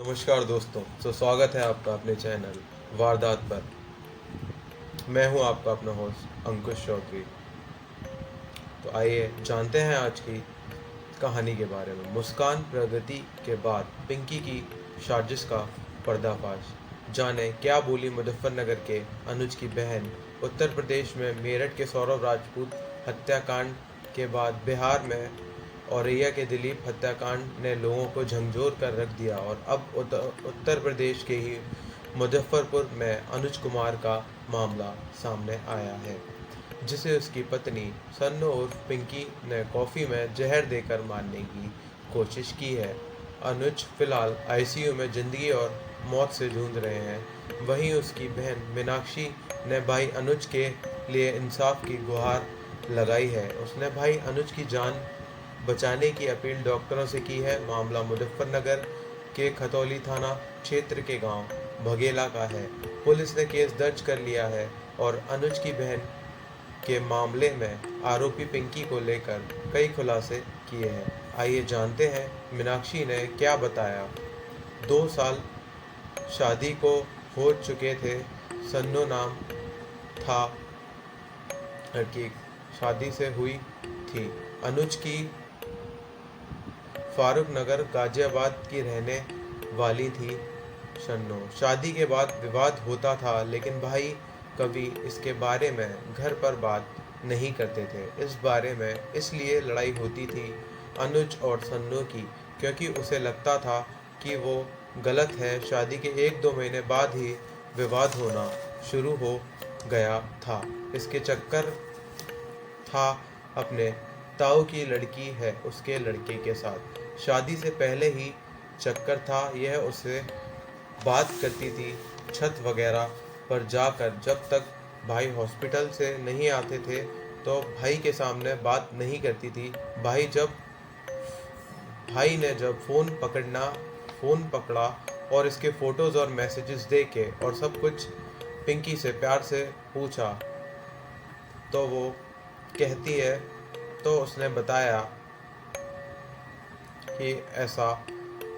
नमस्कार दोस्तों। स्वागत है आपका अपने चैनल वारदात पर। मैं हूं आपका अपना होस्ट अंकुश चौधरी। तो आइए जानते हैं आज की कहानी के बारे में। मुस्कान प्रगति के बाद पिंकी की साजिश का पर्दाफाश। जाने क्या बोली मुजफ्फरनगर के अनुज की बहन। उत्तर प्रदेश में मेरठ के सौरभ राजपूत हत्याकांड के बाद बिहार में औरैया के दिलीप हत्याकांड ने लोगों को झकझोर कर रख दिया और अब उत्तर प्रदेश के ही मुजफ्फरपुर में अनुज कुमार का मामला सामने आया है, जिसे उसकी पत्नी सन्नो उर्फ पिंकी ने कॉफ़ी में जहर देकर मारने की कोशिश की है। अनुज फिलहाल आईसीयू में ज़िंदगी और मौत से जूझ रहे हैं। वहीं उसकी बहन मीनाक्षी ने भाई अनुज के लिए इंसाफ की गुहार लगाई है। उसने भाई अनुज की जान बचाने की अपील डॉक्टरों से की है। मामला मुजफ्फरनगर के खतौली थाना क्षेत्र के गांव भगेला का है। पुलिस ने केस दर्ज कर लिया है और अनुज की बहन के मामले में आरोपी पिंकी को लेकर कई खुलासे किए हैं। आइए जानते हैं मीनाक्षी ने क्या बताया। 2 साल शादी को हो चुके थे। सन्नो नाम था लड़की, शादी से हुई थी। अनुज की फारूक नगर गाजियाबाद की रहने वाली थी सन्नो। शादी के बाद विवाद होता था, लेकिन भाई कभी इसके बारे में घर पर बात नहीं करते थे। इस बारे में इसलिए लड़ाई होती थी अनुज और सन्नो की, क्योंकि उसे लगता था कि वो गलत है। शादी के 1-2 महीने बाद ही विवाद होना शुरू हो गया था। इसके चक्कर था अपने ताऊ की लड़की है उसके लड़के के साथ। शादी से पहले ही चक्कर था। यह उससे बात करती थी छत वगैरह पर जाकर। जब तक भाई हॉस्पिटल से नहीं आते थे तो भाई के सामने बात नहीं करती थी। भाई ने जब फ़ोन पकड़ा और इसके फ़ोटोज़ और मैसेजेस देखे और सब कुछ पिंकी से प्यार से पूछा, तो वो कहती है, तो उसने बताया कि ऐसा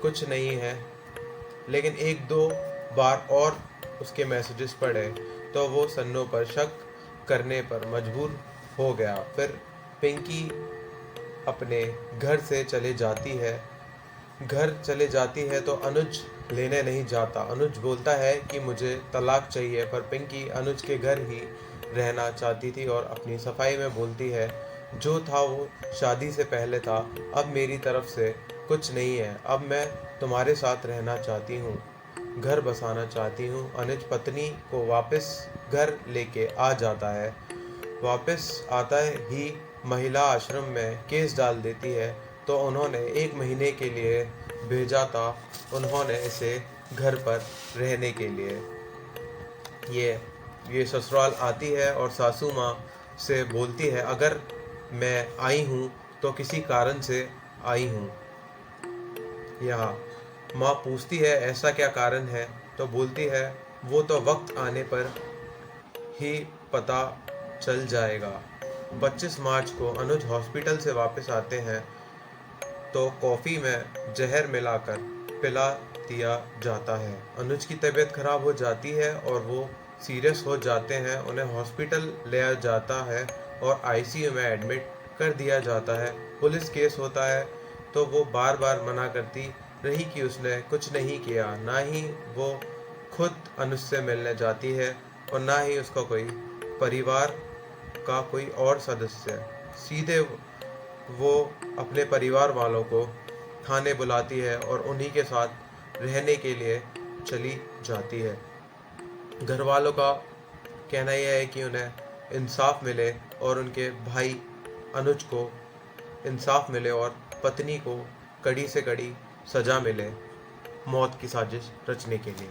कुछ नहीं है। लेकिन 1-2 बार और उसके मैसेजेस पढ़े तो वो सन्नो पर शक करने पर मजबूर हो गया। फिर पिंकी अपने घर चले जाती है तो अनुज लेने नहीं जाता। अनुज बोलता है कि मुझे तलाक चाहिए, पर पिंकी अनुज के घर ही रहना चाहती थी और अपनी सफाई में बोलती है, जो था वो शादी से पहले था, अब मेरी तरफ से कुछ नहीं है। अब मैं तुम्हारे साथ रहना चाहती हूँ, घर बसाना चाहती हूँ। अनुज पत्नी को वापस घर लेके आ जाता है। वापस आता ही महिला आश्रम में केस डाल देती है। तो उन्होंने 1 महीने के लिए भेजा था, उन्होंने इसे घर पर रहने के लिए। ये ससुराल आती है और सासू माँ से बोलती है, अगर मैं आई हूँ तो किसी कारण से आई हूँ। यहाँ माँ पूछती है, ऐसा क्या कारण है? तो बोलती है, वो तो वक्त आने पर ही पता चल जाएगा। 25 मार्च को अनुज हॉस्पिटल से वापस आते हैं तो कॉफ़ी में जहर मिलाकर पिला दिया जाता है। अनुज की तबीयत खराब हो जाती है और वो सीरियस हो जाते हैं। उन्हें हॉस्पिटल ले जाता है और आईसीयू में एडमिट कर दिया जाता है। पुलिस केस होता है तो वो बार बार मना करती रही कि उसने कुछ नहीं किया। ना ही वो खुद अनुज से मिलने जाती है और ना ही उसका कोई परिवार का कोई और सदस्य। सीधे वो अपने परिवार वालों को थाने बुलाती है और उन्हीं के साथ रहने के लिए चली जाती है। घर वालों का कहना यह है कि उन्हें इंसाफ मिले और उनके भाई अनुज को इंसाफ मिले और पत्नी को कड़ी से कड़ी सज़ा मिले मौत की साजिश रचने के लिए।